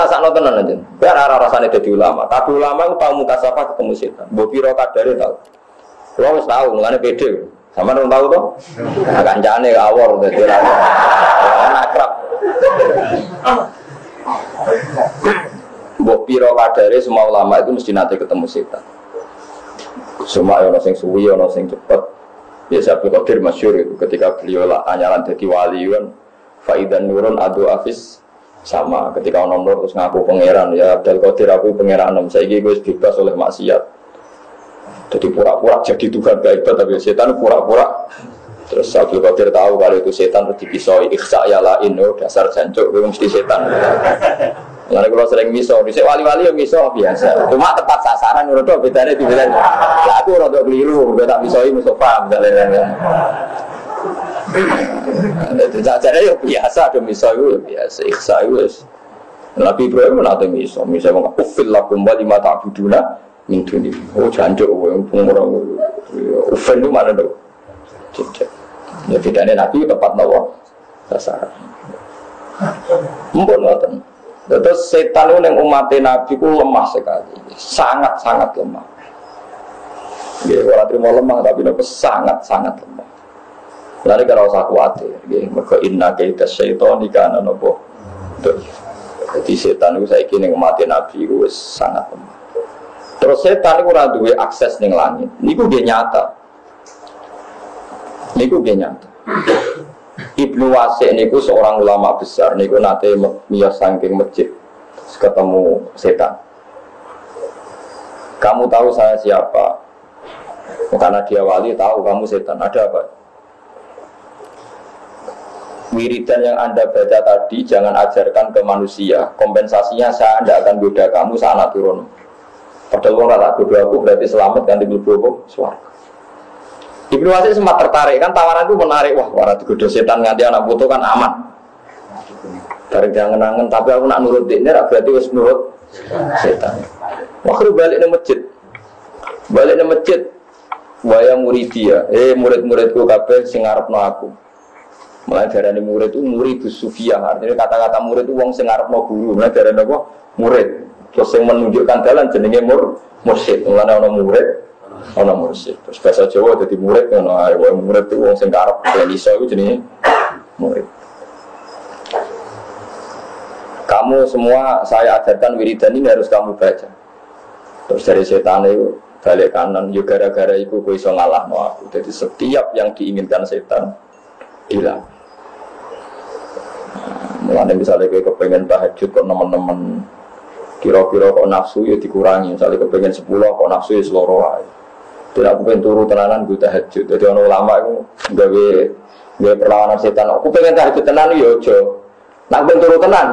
Sakno tenan aja. Biar rasane dadi ulama. Tapi ulama itu tahu muka sapa ketemu setan. Mbok pira kadare tahu. Kulo wis tahu, ngene pede. Sampeyan tahu to? Kancane awor dadi ora. Akrab. Mbok pira kadare semua ulama itu mesti nate ketemu setan. Semua ono sing suwi, ono sing cepet. Biasa Abdul Qadir masyhur itu ketika beliau anyaran dadi wali kan faidan nurun adu afis sama ketika ono nur terus ngaku pangeran ya Abdul Qadir aku pangeran saiki wis bebas oleh maksiat. Jadi pura-pura jadi Tuhan gak ibadah tapi setan pura-pura. Terus Abdul Qadir tahu kalau itu setan terus dipisoi ikhsa ya lain dasar jancuk kowe mesti setan. Lalu kalau sering miso, bisa wali-wali yang miso biasa. Cuma tepat sasaran menurut bedanya di bedanya. Lah aku rada keliru, udah tak misoi Mustafa misalnya. Jadi ya biasa, ada miso itu biasa, ikhsa itu. Nabi Ibrahim nanti miso mengatakan ufil lakum wa lima ta'buduna min duni. Oh jancuk, orang ufil itu mana tu? Ya bedanya Nabi tepat nawa sasaran. Mumpun ngoten. Terus setan itu yang umatnya Nabi itu lemah sekali, sangat-sangat lemah. Orang terima lemah tapi itu sangat-sangat lemah. Lalu kalau usah khawatir, maka inna kaita syaitan ikana nopo. Jadi setan itu saya kira yang umatnya Nabi itu sangat lemah. Terus setan itu ada akses ning langit. Niku dia nyata. Ibnu Wasi' niku seorang ulama besar niku nate miyos saking masjid ketemu setan. Kamu tahu saya siapa? Karena dia wali tahu kamu setan. Ada apa? Wiridan yang Anda baca tadi jangan ajarkan ke manusia. Kompensasinya saya tidak akan goda kamu saat turun. Padahal kalau tak goda aku berarti selamat kan di bulu suara. Ibnu Wasi' sempat tertarik kan tawaran itu menarik. Wah, warna digoda setan nganti anak putu kan aman. Bareng jangan-jangan tapi aku nak nurut ini berarti wis nurut setan. Waktu balik ke masjid. Waya muridia. Murid-muridku kabeh sing ngarepno aku. Mulai darane murid itu muridus sufiyah. Artinya kata-kata murid itu wong sing ngarepno guru. Mulai darane apa? Murid. Terus yang menunjukkan jalan jenenge mursyid. Mulane ana murid ana mursyid. Terus bahasa Jawa dadi murid ngono ae. Murid itu wong sing karep ben iso iku jenenge murid. Kamu semua saya ajarkan wiridan ini harus kamu baca. Terus dari setan itu balik kanan yo gara-gara iku kowe iso ngalahno aku. Jadi setiap yang diinginkan setan hilang. Mulane misalnya kowe kepengen tahajud kok nemen-nemen kira-kira kok nafsu ya dikurangi. Misalnya kepengen 10 kok nafsu ya seloro wae. Tidak aku pengen turu tenanan gue tahajud. Jadi orang ulama itu gawe perlawanan setan. Aku pengen tahajud tenan ya ojo. Nak pengen turu tenan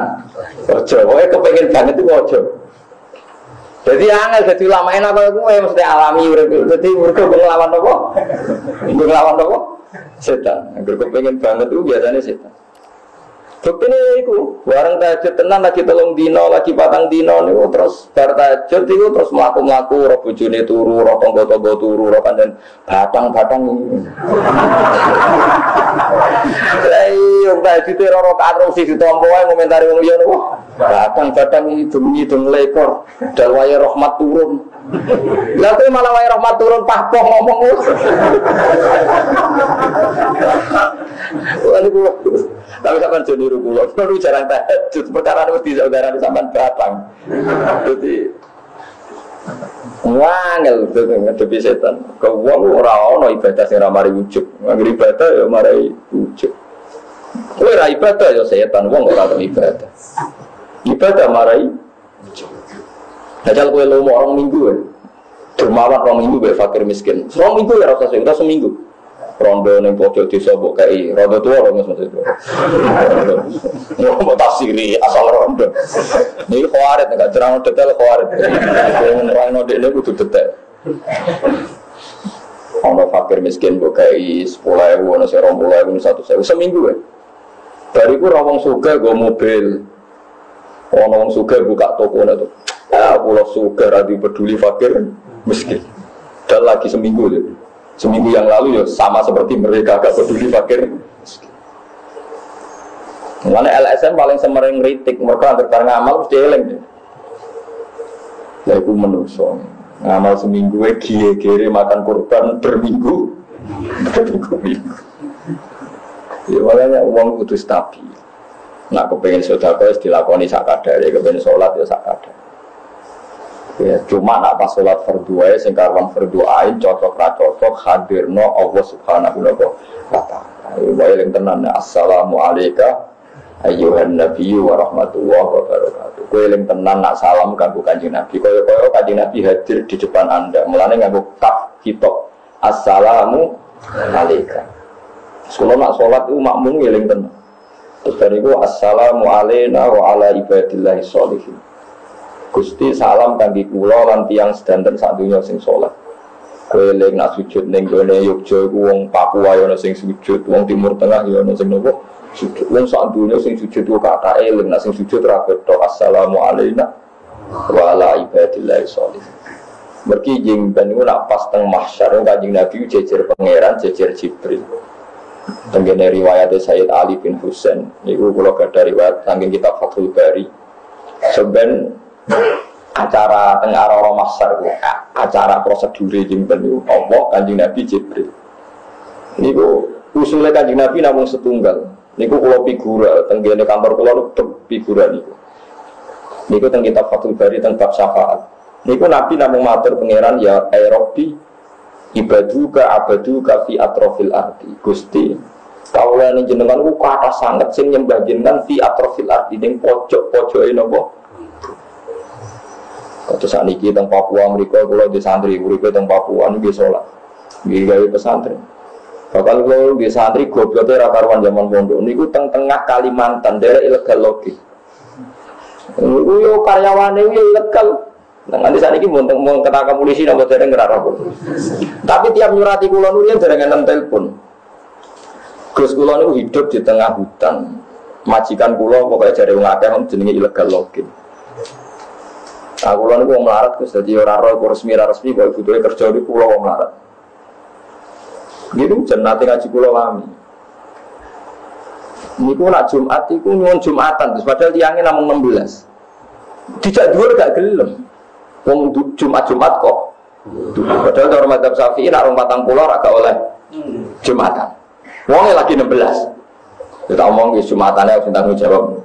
ojo. Pokoknya kepengen banget itu ojo. Jadi angel jadi ulama enak kalau gue mesti alami. Jadi mereka ngelawan apa? Ngelawan apa? Setan. Agar kepengen banget itu biasanya setan. Bukti ini itu, barang tahajud tenan lagi telung dino, lagi patang dino nih, terus bar tahajud itu terus melaku-melaku, roh bujune turu, roh tonggo-tonggo turu, roh kandan batang-batang ini. Ayo tahajud roh katro sih ditompo ae ngomentari wong liya wah batang-batang ini demi lekor, dal wae rahmat turun. Lah kowe malah wae rahmat turun pahpoh ngomong. Tapi sampean jo niru kula, kula jarang tahajud, perkara mesti saudara sampean batang. Dadi wangel ngedepi setan. Kau wong ora ana ibadah sing ora mari ujug. Angger ibadah ya mari ujug. Kowe ra ibadah ya setan, wong ora tau ibadah. Ibadah mari ujug. Dajal kowe lomo orang minggu ya. Dermawan orang minggu be fakir miskin. Orang minggu ya rasa seminggu. Rondo ning pojok desa mbok kei, rondo tuwa lho maksud itu. Mau tafsiri asal rondo. Niki khawarit enggak terang detail khawarit. Rondo dekne kudu detail. Ono fakir miskin mbok kei 10.000 ono 20.000 1.000 seminggu ya. Bariku ra wong sugih nggo mobil. Ono wong sugih buka tokone to. Ah, pulau sugih ra peduli fakir miskin. Dan lagi seminggu ya. Seminggu yang lalu ya sama seperti mereka agak peduli fakir. Mulane LSM paling semering kritik, mereka anggere bareng ngamal mesti eling. Lha iku menungso. Ngamal seminggu giye-gere makan kurban berminggu. Ya makanya uang kudu stabil. Nak kepengen sedekah wis dilakoni sak kadare, kepengen salat ya sak kadare. Ya cuma nak pas salat fardhu wae sing karuan fardhu ain cocok ra cocok hadirno Allah Subhanahu wa taala. Wae ling tenan assalamu alayka ayyuhan nabiyyu wa rahmatullahi wa barakatuh. Kowe eling tenan nak salam kanggo Kanjeng Nabi. Kaya Kanjeng Nabi hadir di depan Anda. Mulane nganggo kaf kitab. Assalamu alayka. Kalau nak salat itu makmum eling tenan. Terus bariku assalamu alayna wa ala ibadillahi sholihin. Gusti salam kangge kula lan tiyang sedanten sak donya sing salat. Kowe eling nak sujud ning gone Yogya iku wong Papua ya ana sing sujud, wong Timur Tengah ya ana sing nopo? Sujud wong sak dunya sing sujud ku kathah eling nek sing sujud ra ketok assalamu alayna wa ala ibadillahi sholihin. Mergi jeng ben niku nak pas teng mahsyar Kanjeng Nabi jejer pangeran jejer Jibril. Tenggene riwayat Sayyid Ali bin Husain niku kula gadah riwayat saking kitab Fathul Bari. Seben acara teng arah mahsyar ku acara prosedure jeng ben niku Allah Kanjeng Nabi Jibril. Niku usule Kanjeng Nabi namung setunggal. Niku kula figura tenggene kantor kula figura niku. Niku teng kitab Fathul Bari teng bab syafaat. Niku Nabi namung matur pangeran ya Rabbi ibaduka abaduka fi atrofil ardi. Gusti kawulane jenengan ku kathah sanget sing nyembah jenengan fi atrofil ardi ning pojok-pojoke napa. Kados sakniki teng Papua mriku kula di santri uripe teng Papua nggih salat. Nggih gawe pesantren. Bakal kula di santri gobloke ra karuan zaman pondok niku teng tengah Kalimantan daerah ilegal lagi. Niku yo karyawane yo ilegal. Nanti saat ini mau ketangkap polisi nama dereng ngerara pun. Tapi tiap nyurati kulon itu dereng enten telepon. Gus kulon itu hidup di tengah hutan. Majikan kulon pokoknya jari ngakeh jenenge ilegal login. Nah kulon itu mau melarat Gus jadi orang roh resmi kalau butuhnya kerja di pulau mau melarat. Gitu jenati ngaji kulon lami. Ini ku nak Jumat itu nyuwun Jumatan terus padahal tiangnya namun 16. Dijak dua gak gelem. Wong Jumat kok. Padahal cara madzhab Syafi'i nak 40 agak oleh Jumatan. Wonge lagi 16. Kita omong di Jumatane harus tanggung jawab.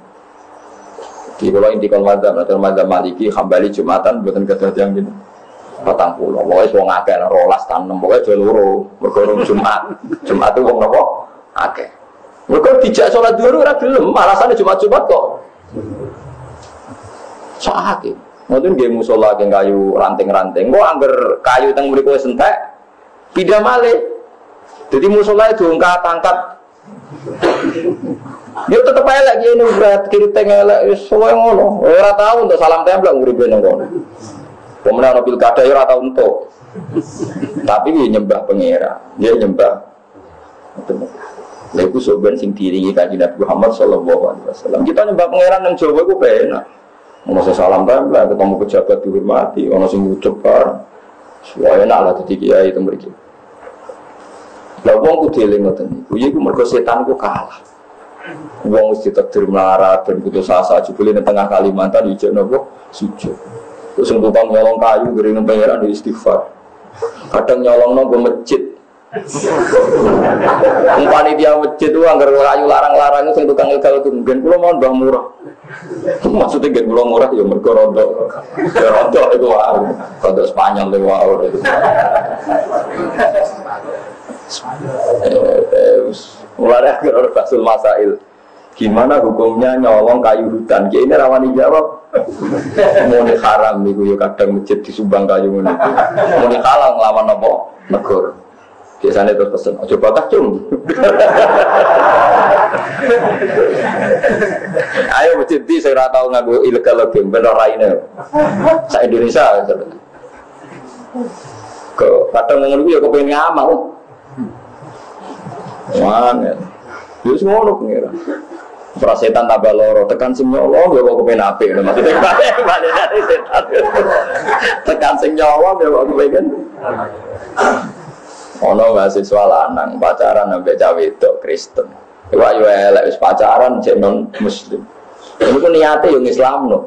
Di kula inti kon madzhab Maliki Hambali Jumatan mboten kedah tiyang ngene. 40. Pokoke wong akeh 12 tanem pokoke aja loro. Mergo Jumat. Jumat itu wong napa? Akeh. Mergo dijak salat dhuwur ora gelem, alasane Jumat-Jumat kok. Sakake. Mungkin dia musola yang kayu ranting-ranting. Kok angger kayu teng mriku wis entek pindah malih. Jadi musola itu angkat-angkat. Dia tetep elek ngene berat kiriting elek wis koyo ngono. Ora tau untuk salam tempel nguripe nang kono. Pemenang ana pilkada ora tau entuk. Tapi dia nyembah pangeran. Dia nyembah. Lha iku sok ben sing diiringi Kanjeng Nabi Muhammad sallallahu alaihi wasallam. Kita nyembah pangeran nang Jawa iku penak. Ono salam tempel ketemu pejabat dihormati, ono sing ngucap bareng. Suwe enak lah dadi kiai itu mriki. Lah wong kudu eling ngoten niku. Iku mergo setan ku kalah. Wong wis ditakdir melarat ben putus asa jebule nang tengah Kalimantan ijek napa sujud. Terus sing tukang nyolong kayu ngering pangeran istighfar. Kadang nyolongno go masjid. Panitia masjid itu anggar kayu larang-larang sing tukang legal ku mungkin kula mohon mbah murah. Maksudnya gak pulau murah ya mergo rontok. Ya rontok itu wae. Rontok Spanyol itu wae. Mulai akhir Rasul Masail. Gimana hukumnya nyolong kayu hutan? Ki ini rawan dijawab. Muni haram niku yo kadang masjid di Subang kayu ngono. Muni halal nglawan apa? Negor. Biasanya terus pesen, aja bakas cung. Ayo masjid di saya tahu ngaku ilegal lagi, bener lainnya. Sa Indonesia, kadang ngomong ya kepengen ngamal. Mana? Dia semua orang pengira. Prasetan tambah loro, tekan sing nyolong ya kok kepengen apik. Maksudnya balik dari setan. Tekan sing nyolong ya kok kepengen. Ono mahasiswa lanang pacaran sampai cawe wedok Kristen. Wah yo elek wis pacaran cek non muslim. Iku niate yo Islam no.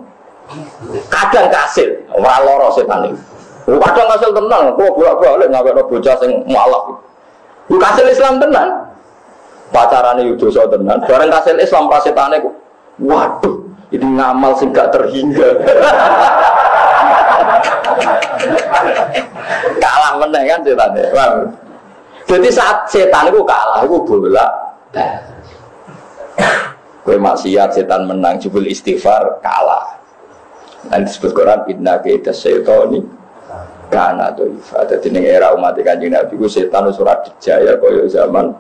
Kadang kasil, ora lara setan iki. Kadang kasil tenan, kok bolak-balik ngawekno bocah sing mualaf. Ku kasil Islam tenan. Pacarane yo dosa tenan. Bareng kasil Islam prasetane ku. Waduh, ini ngamal sing gak terhingga. Kalah meneh kan setane. Jadi saat setan itu kalah, itu bolak. Kowe maksiat setan menang, jebul istighfar kalah. Nanti disebut Quran inna kaida syaitani kana dhaifa. Dadi ning era umat Kanjeng Nabi ku setan wis ora dijaya kaya zaman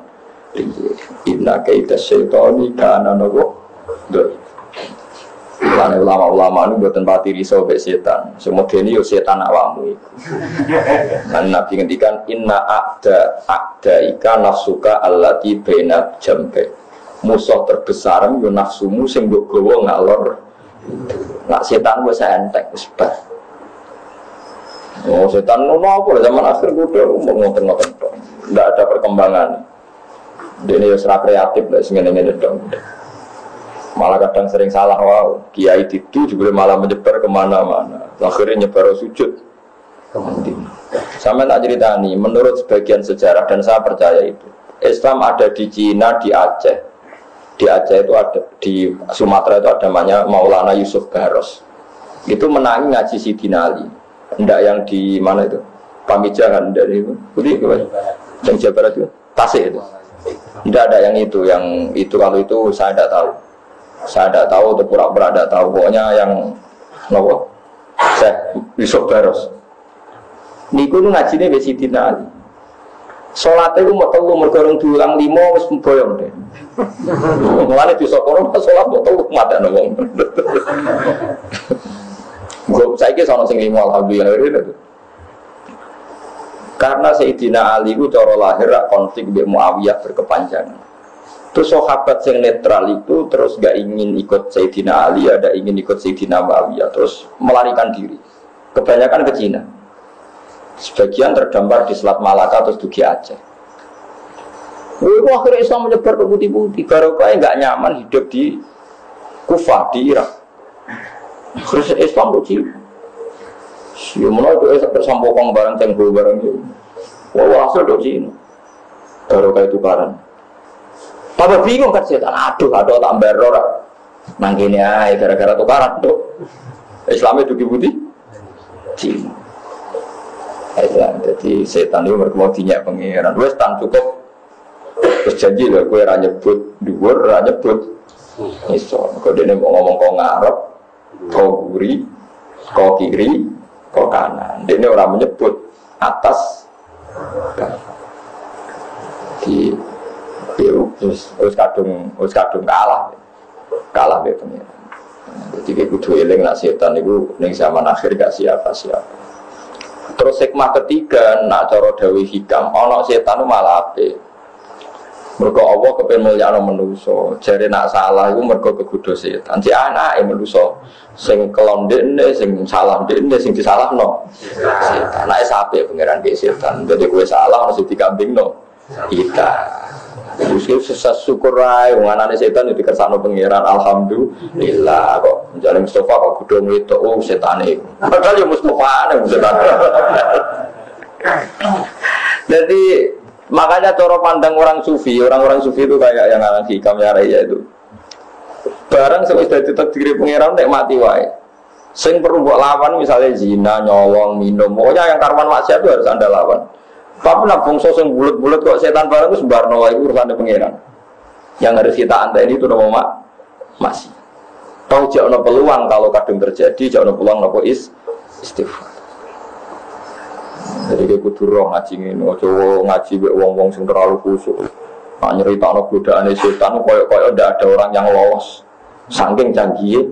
inna kaida syaitani kana dhaifa. Ulama-ulama itu buatan pati risau be setan. Semodene yo setan awakmu iku. Lan Nabi ngendikan inna a'da ika nafsuka allati baina jambe. Musuh terbesar yo nafsumu sing mbok gawa ngalor. Nak setan wis entek wis bar. Oh setan ngono apa zaman akhir kudu ngoten-ngoten tok. Ndak ada perkembangan. Dene yo ora kreatif lek sing ngene-ngene tok. Malah kadang sering salah, wow, kiai itu juga malah menyebar kemana-mana. Akhirnya nyebar sujud. Sama tak ceritani, menurut sebagian sejarah dan saya percaya itu, Islam ada di Cina, di Aceh. Di Aceh itu ada, di Sumatera itu ada namanya Maulana Yusuf Garos. Itu menangi ngaji Sidina Ali. Ndak yang di mana itu? Pamijahan dari itu. Yang Jawa Barat itu, Tasik itu. Ndak ada yang itu kalau itu saya tidak tahu. Saya tidak tahu atau pura-pura tidak tahu. Pokoknya yang nopo saya Yusuf Baros. Niku nu ngaji nih Sidina Ali. Sholatnya itu mau telu mergorong diulang 5 wis boyong deh. Mulane bisa kono sholat mau telu mata nongong. Gue saya kira sono sing 5 alhamdulillah. Karena Sayyidina Ali itu cara lahir konflik dengan Muawiyah berkepanjangan. Terus sahabat yang netral itu terus gak ingin ikut Sayyidina Ali, ada ingin ikut Sayyidina Muawiyah, terus melarikan diri. Kebanyakan ke Cina. Sebagian terdampar di Selat Malaka terus dugi Aceh. Akhirnya Islam menyebar ke putih-putih. Barokahnya gak nyaman hidup di Kufah, di Irak. Terus Islam itu ya mulai itu tersampokong barang cenggu barang itu. Wah hasil dari Cina. Barokah itu karang. Papa bingung kan setan, aduh tambah rorak. Nang kene ae gara-gara tukaran tuh. Islam itu putih. Cina. Islam jadi setan itu berkembang dinyak pengiran. Wes tan cukup. Terus janji lah kowe ora nyebut dhuwur, ora nyebut iso. Kok dene mau ngomong kok ngarep, kok guri, kok kiri, kok kanan. Dene ora menyebut atas. Di Terus kadung kalah be pengiran. Jadi kayak kudu eling nak setan itu ning zaman akhir gak siapa-siapa. Terus hikmah ketiga nak cara dawuh hikam ana setan malah apik. Mergo Allah kepen mulyakno manusa. Jare nak salah iku mergo kegodho setan. Si anake manusa sing kelon ndekne, sing salah ndekne, sing disalahno setan. Anake sape pengiran ke setan. Dadi kowe salah mesti dikambingno kita. Terus syukur ae wong anane setan itu dikersakno pangeran alhamdulillah kok menjalin Mustafa kok godhong itu setane. Padahal ya Mustafa setan. Jadi makanya cara pandang orang sufi itu kayak yang anak hikam ya raya itu. Barang sing wis dadi takdir pangeran nek mati wae. Sing perlu mbok lawan misalnya zina, nyolong, minum, pokoknya yang karwan maksiat itu harus Anda lawan. Tapi nak bungso sing bulet-bulet kok setan barang itu sembarno wae urusane pangeran. Yang harus kita anteni itu nama masih. Tahu jek ono peluang kalau kadung terjadi, jek ono peluang napa istighfar. Jadi dia kudu roh ngaji ngene, aja ngaji mek wong-wong sing terlalu khusyuk. Nak nyeritakno godaane setan koyo-koyo ndak ada orang yang lolos. Saking canggih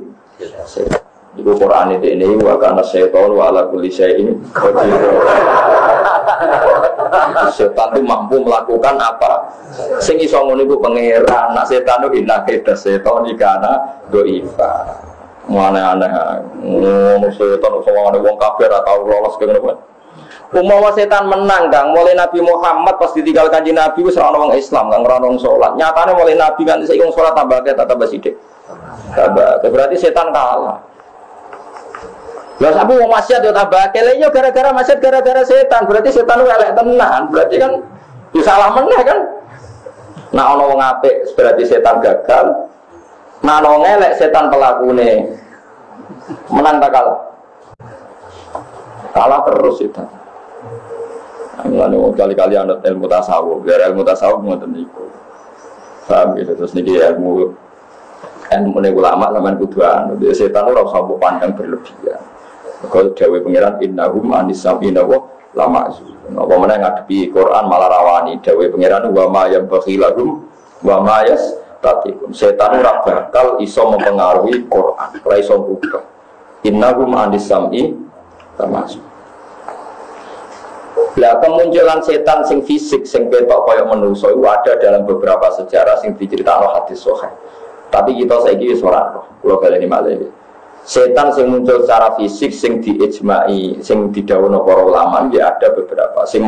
setan. Di Quran ini wa kana syaitan wa ala kulli syai'in qadir. Setan itu mampu melakukan apa? Sing iso ngono iku pangeran. Nak setan itu inna kaida setan ikana doifa. Aneh-aneh. Ngono setan iso ngene wong kafir atau lolos ke ngono. Umpama setan menang Kang, mulai Nabi Muhammad pas ditinggal Kanjeng Nabi wis ora ono wong Islam, Kang ora ono wong salat. Nyatane mulai Nabi kan saiki wong salat tambah akeh tambah sithik. Berarti setan kalah. Lah sapu wong maksiat yo tambah akeh. Lah gara-gara maksiat gara-gara setan. Berarti setan ku elek tenan. Berarti kan salah meneh kan. Nah ono wong apik berarti setan gagal. Nah ono elek setan pelakune. Menang tak kalah? Kalah terus setan. Mulane kali-kali anut ilmu tasawuf, biar ilmu tasawuf ngoten niku. Paham gitu terus niki ilmu ulama sampean kudu anu, setan ora usah pandang berlebihan. Kalau dawuh pangeran innahum anisabina wa lama zu. Apa meneh ngadepi Quran malah rawani dawuh pangeran wa ma yabkhilahum wa ma yastatiqum. Setan ora bakal iso mempengaruhi Quran, ora iso buka. Innahum anisami termasuk. Lah kemunculan setan sing fisik sing ketok kaya manusa itu ada dalam beberapa sejarah sing diceritakno hadis sahih. Tapi kita saiki wis ora roh. Kula baleni malih. Setan sing muncul secara fisik sing diijma'i, sing didhawuhna para ulama ya ada beberapa. Sing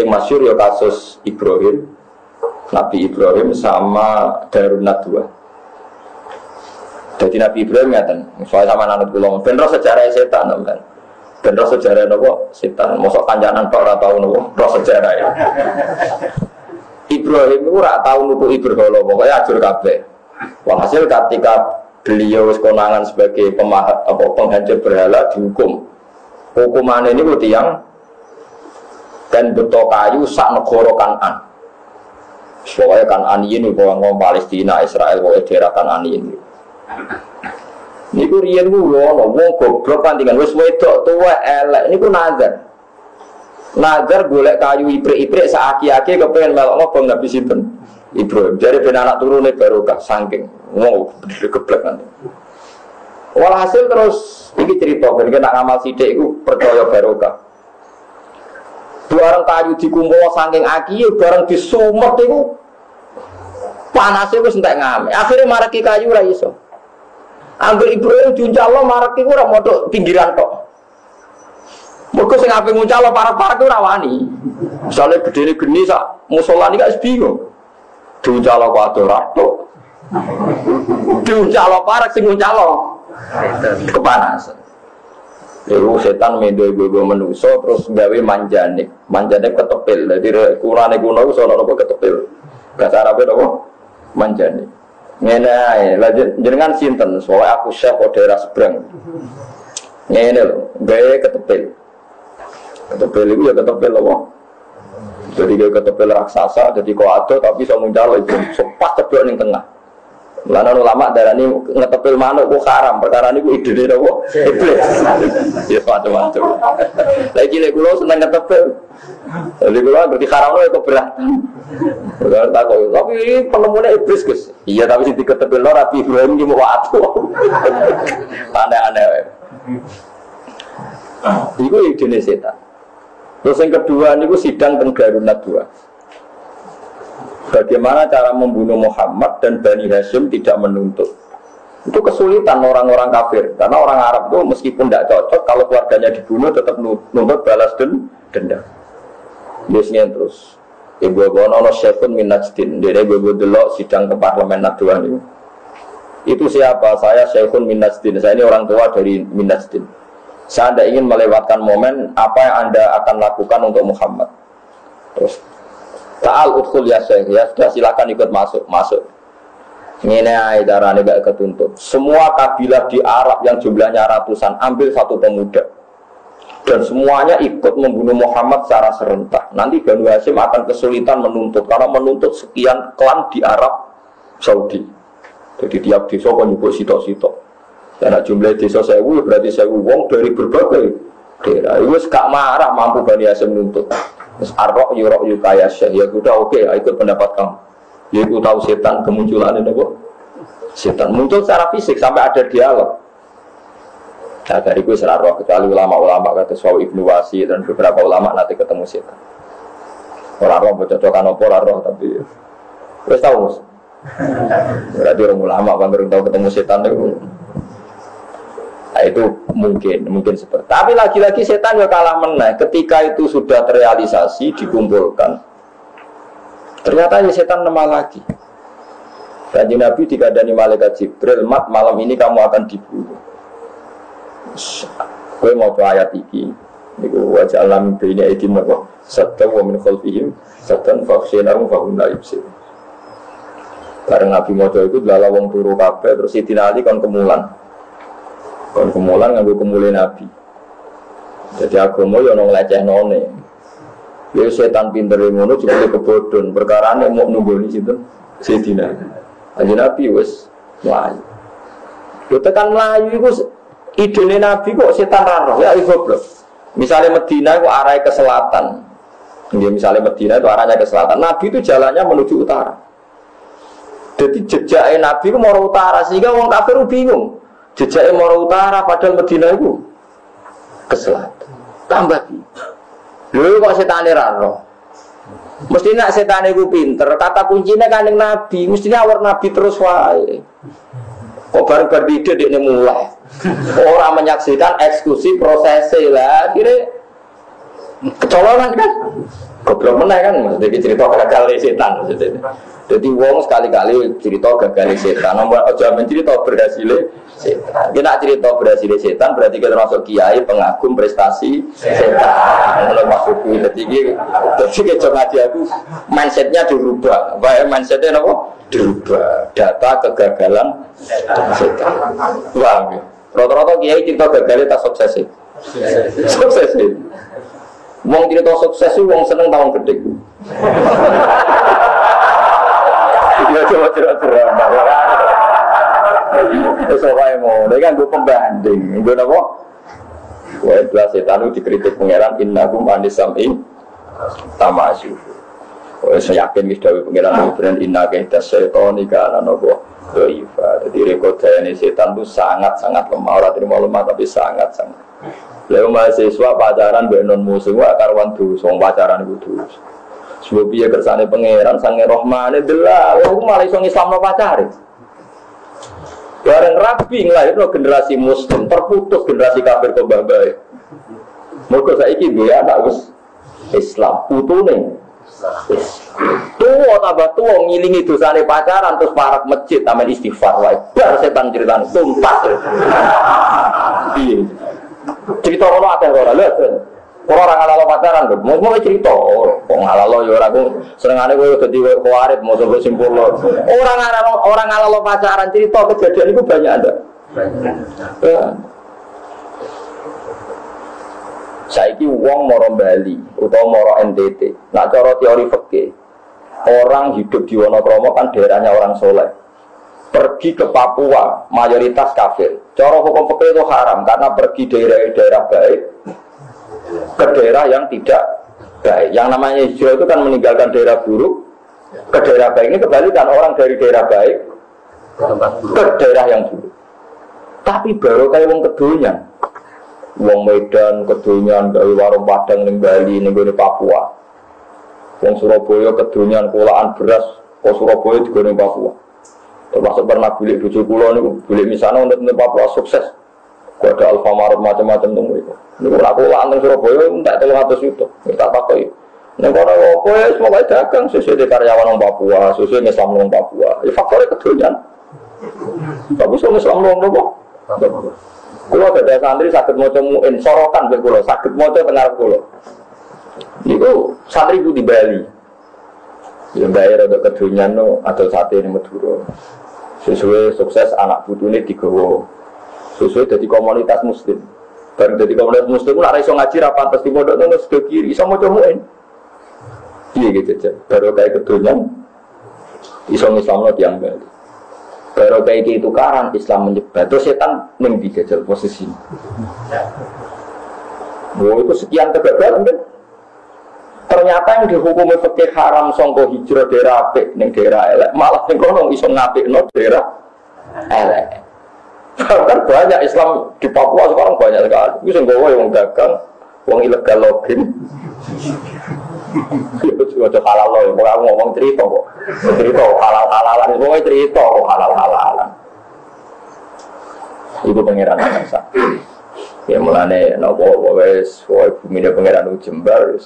masyhur ya kasus Ibrahim. Nabi Ibrahim sama Darun Nadwa. Jadi Nabi Ibrahim ngaten, soal sama nanut kula ben roh sejarah setan sampean. Ben roh sejarah napa setan, mosok kancanan tok ora tau napa roh sejarah ya. Ibrahim itu ora tau nutuki berhala, pokoke ajur kabeh. Walhasil ketika beliau konangan sebagai penghancur berhala dihukum. Hukuman ini ku tiyang dan beto kayu sak negara Kan'an. Pokoknya Kan'an ini ngomong Palestina, Israel, pokoknya daerah Kan'an ini. Niku riyen ku ono wong goblok pantingan wis wedok tuwa elek niku nazar. Nazar golek kayu iprik-iprik sak aki-aki kepengin melok ngobong Nabi sinten? Ibrahim. Jadi ben anak turune barokah saking wow geblek nanti. Walhasil terus iki cerita ben nek ngamal sithik iku percaya barokah. Barang kayu dikumpul saking aki barang disumet iku panase wis entek ngame. Akhire mareki kayu ora iso. Angger Ibrahim diuncalno marek iku ora modok pinggiran tok. Mergo sing ape nguncalno parek-parek ora wani. Misale gedene geni sak musala iki gak bingung. Diuncalno kok ora tok. Diuncalno parek sing nguncalno kepanasan. Lalu setan mendo ibu-ibu manusia terus gawe manjane ketepil. Jadi ukurane kuno iku sono apa ketepil. Bahasa Arabe apa? Manjane. Ngene ae, jenengan sinten? Soale aku syekh daerah Sebrang. Ngene lho, gawe ketepil. Ketepil itu ya ketepil apa? Jadi gawe ketepil raksasa, jadi kok ado tapi iso muncal itu pas ceblok ning tengah. Lan ulama darani ngetepil manuk kok haram, perkara niku idene apa? Iblis. Ya macam-macam. Lagi lek kula seneng ngetepil. Jadi kula berarti haramno itu berat. Benar tak kok. Tapi penemune iblis, Gus. Iya, tapi sing diketepilno Nabi Ibrahim ki mau atu. Aneh-aneh wae. Iku idene setan. Terus yang kedua niku sidang teng Darun Nadwa. Bagaimana cara membunuh Muhammad dan Bani Hashim tidak menuntut. Itu kesulitan orang-orang kafir. Karena orang Arab itu meskipun tidak cocok, kalau keluarganya dibunuh tetap nuntut balas dendam. Biasanya terus. Ibu Bono Syekhun min Najdin. Dia ibu delok sidang ke parlemen Nadwa ini. Itu siapa? Saya Syekhun min Najdin. Saya ini orang tua dari min Najdin. Saya tidak ingin melewatkan momen apa yang Anda akan lakukan untuk Muhammad. Terus Ta'al udkhul ya Syekh, ya sudah silakan ikut masuk. Ngene ae carane gak ketuntut. Semua kabilah di Arab yang jumlahnya ratusan ambil satu pemuda. Dan semuanya ikut membunuh Muhammad secara serentak. Nanti Banu Hashim akan kesulitan menuntut karena menuntut sekian klan di Arab Saudi. Jadi tiap desa kok nyebut sitok-sitok. Karena jumlah desa 1000 berarti 1000 wong dari berbagai daerah. Itu gak marah mampu Bani Hashim menuntut. Terus arok yurok yukaya syekh ya udah oke, ikut pendapat kamu. Ya aku tahu setan kemunculan ini kok. Setan muncul secara fisik sampai ada dialog. Nah dari gue serah kecuali ulama-ulama kata Sawi Ibnu Wasi dan beberapa ulama nanti ketemu setan. Orang roh bercocokan apa roh tapi wes tahu mus. Berarti orang ulama kan baru tahu ketemu setan itu. itu mungkin seperti. Tapi lagi-lagi setan ya kalah menang. Ketika itu sudah terrealisasi, dikumpulkan. Ternyata ya setan lemah lagi. Kanjeng Nabi dikandani malaikat Jibril, "Mat, malam ini kamu akan dibunuh." Kowe mau ayat iki. Niku wajah alam baina idim wa satta wa min khalfihim satan fakhsinahu fa hum la yubsirun. Bareng Nabi maca iku lala wong turu kabeh terus Sidina Ali kon kemulan. Kon kemulan nganggo kemule Nabi. Jadi agama yo ono nglecehnone. Yo setan pinter ngono jebule kebodhon, perkarane mau nunggoni sinten? Sidina. Kanjeng Nabi wis mlayu. Yo tekan mlayu iku idene Nabi kok setan ra roh, ya goblok. Misalnya Medina itu arahnya ke selatan. Misalnya Medina itu arahnya ke selatan. Nabi itu jalannya menuju utara. Jadi jejaknya Nabi itu mau utara. Sehingga orang kafir bingung. Jejaknya mau utara padahal Medina itu ke selatan. Tambah bingung. Kok setan raro? Mestinya setan itu pinter. Kata kuncinya Kanjeng Nabi. Mestinya awal Nabi terus wae. Kok baru berbeda dia mulai. Orang menyaksikan eksekusi prosesnya lah, kira kecolongan kan, goblok meneh kan, maksudnya cerita gagal setan maksudnya. Jadi wong sekali-kali cerita gagal setan, nomor aja mencerita berhasil setan. Kita cerita berhasil setan berarti kita masuk kiai pengagum prestasi setan. Kalau masuk jadi kecoh ngaji aku mindsetnya dirubah, baik mindsetnya apa? Dirubah, data kegagalan setan. Wah. Rata-rata kiai cerita gagal tak sukses sih. Sukses sih. Wong cerita sukses sih, wong seneng tahun gede. Dia coba cerita. Soalnya mau, dia kan gue pembanding. Gue apa? Gue jelas setan itu dikritik pengeran innahum anisami tamasyu. Saya yakin kita pengeran beneran inna kaitas syaitonika anobo. Jadi rekodanya setan itu sangat-sangat lemah. Orang terima lemah tapi sangat-sangat. Lalu mahasiswa pacaran dengan non-muslim karwan dosa, pacaran itu dosa. Sebab dia kersane pangeran sange rohmane delah. Aku malah iso Islam pacaran. Bareng rabi nglahirno generasi muslim, terputus generasi kafir kok bae. Mergo saiki duwe anak wis Islam, putune tua tambah tua ngilingi dosane pacaran terus parak masjid tamen istighfar wae bar setan ceritane tumpas piye cerita ono akeh ora lho ora ngalalo pacaran lho mau cerita kok ngalalo ya ora aku senengane kowe dadi kuarit mau sampe simpul ora ngalalo pacaran cerita kejadian iku banyak ada saiki wong moro Bali utawa moro NTT. Nak cara teori fikih, orang hidup di Wonokromo kan daerahnya orang soleh. Pergi ke Papua, mayoritas kafir. Cara hukum fikih itu haram karena pergi daerah-daerah baik ke daerah yang tidak baik. Yang namanya hijrah itu kan meninggalkan daerah buruk ke daerah baik. Ini kebalikan orang dari daerah baik ke daerah yang buruk. Tapi baru kayak wong kedunya. Wong Medan kedonyan gawe warung Padang ning Bali ning gone Papua. Wong Surabaya kedonyan kulaan beras kok Surabaya digone Papua. Termasuk pernah bulik bojo kula niku bulik misana untuk Papua sukses. Kok ada Alfamart macam-macam teng mriku. Niku lak kulaan teng Surabaya entek 300 juta. Tak takoki. Nek ora opo ya semoga dagang sesuai de karyawan wong Papua, sesuai Islam wong Papua. Ya faktore kedonyan. Tapi soal Islam wong Papua. Kulo ada santri sakit maca muin sorotan ben kulo sakit maca pengarep kulo. Niku santri ku di Bali. Ya bayar ada kedunyan no atau sate ning Madura. Sesuai sukses anak putune digawa. Sesuai dadi komunitas muslim. Bareng dadi komunitas muslim ora iso ngaji ra pantes di pondok nang sebelah kiri iso maca muin. Iya gitu aja. Baru kayak kedunyan iso Islamno tiyang Bali. Baru kayak itu tukaran Islam menyebar, terus setan menggigil posisi. Wah itu sekian kegagalan kan? Ternyata yang dihukumi fikih haram sangka hijrah daerah apik ning daerah elek, malah ning kono iso ngapikno daerah elek. Kan banyak Islam di Papua sekarang banyak sekali. Wis nggawa wong dagang, wong ilegal login. Itu juga halal loh, kalau ngomong cerita kok, cerita halal-halalan, semua cerita halal-halalan. Iku pangeran Akasa. Ya mulane napa wis bumi pangeran Jembar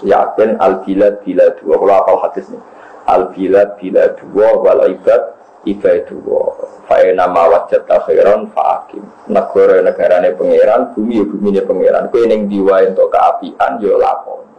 yakin al bilad bilad dua kalau apal hadis nih. Al bilad bilad dua wal ibad ibad dua. Fa ina ma wajata khairan fa akim. Negarane pangeran, bumi pangeran. Kowe ning diwae entuk keapian yo lakon.